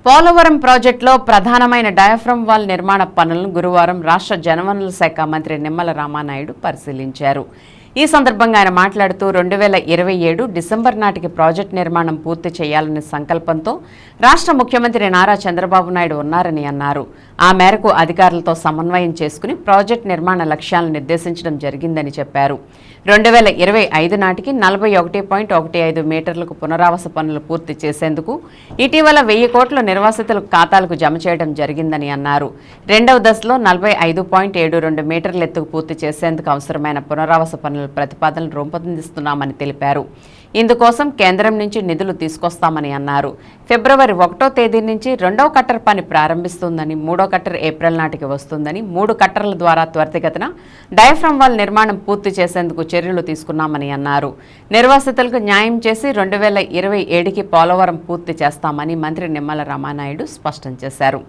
పోలవరం ప్రాజెక్టులో ప్రధానమైన diaphragm wall నిర్మాణ పనులను గురువారం రాష్ట్ర జలవనరుల శాఖ మంత్రి నిమ్మల రామానాయుడు పరిశీలించారు. ఈ సందర్భంగా ఆయన మాట్లాడుతూ 2027 డిసెంబర్ నాటికి ప్రాజెక్టు నిర్మాణం పూర్తి చేయాలనే సంకల్పంతో రాష్ట్ర ముఖ్యమంత్రి నారా చంద్రబాబు నాయుడు ఉన్నారని అన్నారు. ఆ మేరకు అధికారులతో సమన్వయం చేసుకుని ప్రాజెక్టు నిర్మాణ లక్ష్యాలను నిర్దేశించడం జరిగిందని చెప్పారు. 2025 నాటికి 41.15 మీటర్లకు పునరావాస పనులు పూర్తి చేసేందుకు ఇటీవల 1000 కోట్ల నిర్వాసితుల ఖాతాలకు జమ చేయడం జరిగిందని అన్నారు. రెండవ దశలో 45.72 మీటర్ల ఎత్తుకు పూర్తి చేసేందుకు అవసరమైన పునరావాస పనుల ప్రతిపాదనలు రూపొందిస్తున్నామని తెలిపారు. ఇందుకోసం కేంద్రం నుంచి నిధులు తీసుకొస్తామని అన్నారు. ఫిబ్రవరి 1వ తేదీ నుంచి 2వ కట్టర్ పని ప్రారంభిస్తుందని, 3వ కట్టర్ ఏప్రిల్ నాటికి వస్తుందని, 3 కట్టర్ల ద్వారా త్వరితగతిన డయాఫ్రమ్ వాల్ నిర్మాణం పూర్తి చేసేందుకు చర్యలు తీసుకున్నామని అన్నారు. నిర్వాసితులకు న్యాయం చేసి 2027కి పోలవరం పూర్తి చేస్తామని మంత్రి నిమ్మల రామానాయుడు స్పష్టం చేశారు.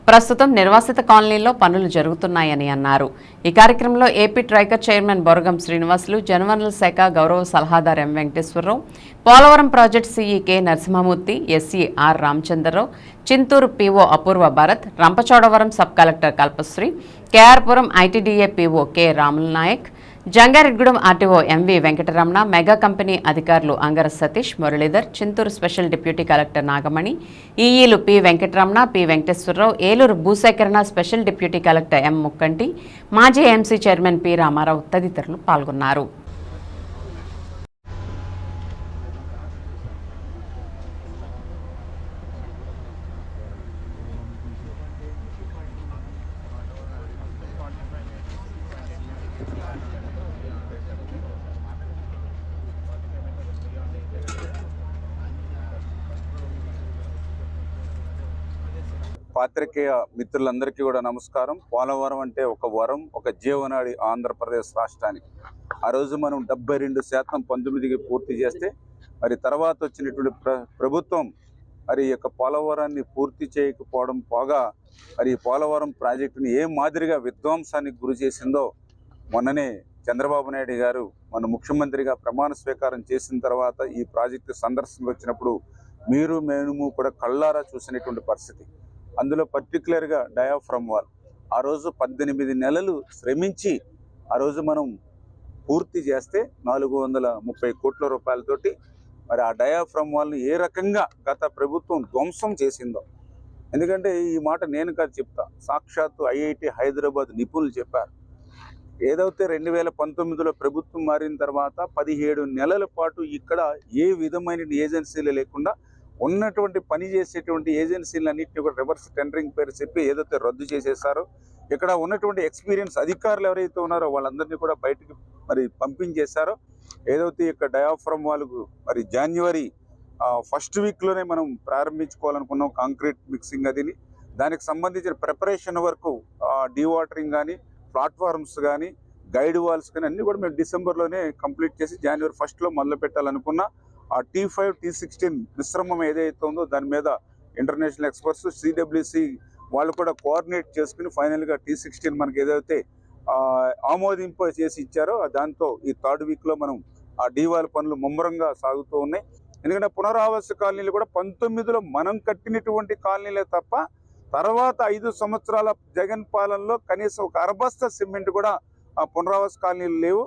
ప్రస్తుతం నిర్వాసిత కాలనీల్లో పనులు జరుగుతున్నాయని అన్నారు. ఈ కార్యక్రమంలో ఏపీ ట్రైకర్ చైర్మన్ బొరగం శ్రీనివాసులు, జలవనరుల శాఖ గౌరవ సలహాదారు M Venkateswara Rao, Polavaram project CE K Narasimha Murthy, SE R Ramachandra Rao, Chinturu PO Apoorva Bharat, Rampachodavaram sub collector Kalpasri, KR Puram ITDA PO K Ramula Nayak, Jangareddygudem RTO MV Venkataramana, Megha company అధికారులు Angara Satish, Muralidhar, Chinturu special deputy collector Nagamani, ఈఈలు పి వెంకటరమణ, పి వెంకటేశ్వరరావు, ఏలూరు భూసేకరణ స్పెషల్ డిప్యూటీ కలెక్టర్ ఎం ముక్కంటి, మాజీ ఎంసీ చైర్మన్ పి రామారావు తదితరులు పాల్గొన్నారు. పాత్రికేయ మిత్రులందరికీ కూడా నమస్కారం. పోలవరం అంటే ఒక వరం, ఒక జీవనాడి ఆంధ్రప్రదేశ్ రాష్ట్రానికి. ఆ రోజు మనం 72% 19కి పూర్తి చేస్తే మరి తర్వాత వచ్చినటువంటి ప్రభుత్వం మరి యొక్క పోలవరాన్ని పూర్తి చేయకపోవడం పోగా మరి పోలవరం ప్రాజెక్టుని ఏ మాదిరిగా విధ్వంసానికి గురి చేసిందో మొన్ననే చంద్రబాబు నాయుడు గారు మన ముఖ్యమంత్రిగా ప్రమాణ స్వీకారం చేసిన తర్వాత ఈ ప్రాజెక్టు సందర్శనకు వచ్చినప్పుడు మేము కూడా కళ్ళారా చూసినటువంటి పరిస్థితి. అందులో పర్టికులర్గా డయాఫ్రమ్ వాల్ ఆ రోజు 18 నెలలు శ్రమించి ఆ రోజు మనం పూర్తి చేస్తే 430 కోట్ల రూపాయలతోటి మరి ఆ డయాఫ్రమ్ వాల్ని ఏ రకంగా గత ప్రభుత్వం ధ్వంసం చేసిందో. ఎందుకంటే ఈ మాట నేను కాదు చెప్తా, సాక్షాత్తు ఐఐటి హైదరాబాద్ నిపుణులు చెప్పారు. ఏదైతే 2019లో ప్రభుత్వం మారిన తర్వాత 17 నెలల పాటు ఇక్కడ ఏ విధమైన ఏజెన్సీలు లేకుండా ఉన్నటువంటి పని చేసేటువంటి ఏజెన్సీలన్నింటినీ కూడా రివర్స్ టెండరింగ్ పేరు చెప్పి ఏదైతే రద్దు చేసేసారో, ఇక్కడ ఉన్నటువంటి ఎక్స్పీరియన్స్ అధికారులు ఎవరైతే ఉన్నారో వాళ్ళందరినీ కూడా బయటికి మరి పంపించేశారో. ఏదైతే ఇక్కడ డయాఫ్రమ్ వాళ్ళకు మరి జనవరి 1st వీక్లోనే మనం ప్రారంభించుకోవాలనుకున్నాం కాంక్రీట్ మిక్సింగ్. అదిని దానికి సంబంధించిన ప్రిపరేషన్ వరకు డీవాటరింగ్ కానీ, ప్లాట్ఫామ్స్ కానీ, గైడ్ వాల్స్ కానీ అన్నీ కూడా మేము డిసెంబర్లోనే కంప్లీట్ చేసి జనవరి 1స్ట్లో మొదలు పెట్టాలనుకున్నా. ఆ T5 T16 మిశ్రమం ఏదైతే ఉందో దాని మీద ఇంటర్నేషనల్ ఎక్స్పర్ట్స్ CWC వాళ్ళు కూడా కోఆర్డినేట్ చేసుకుని ఫైనల్గా T16 మనకి ఏదైతే ఆమోదింపు చేసి ఇచ్చారో దాంతో ఈ 3rd వీక్లో మనం ఆ డీవాల్ పనులు ముమ్మరంగా సాగుతూ ఉన్నాయి. ఎందుకంటే పునరావాస కాలనీలు కూడా 19లో మనం కట్టినటువంటి కాలనీలే తప్ప తర్వాత 5 సంవత్సరాల జగన్ పాలనలో కనీసం ఒక అరబస్తా సిమెంట్ కూడా ఆ పునరావాస కాలనీలు లేవు.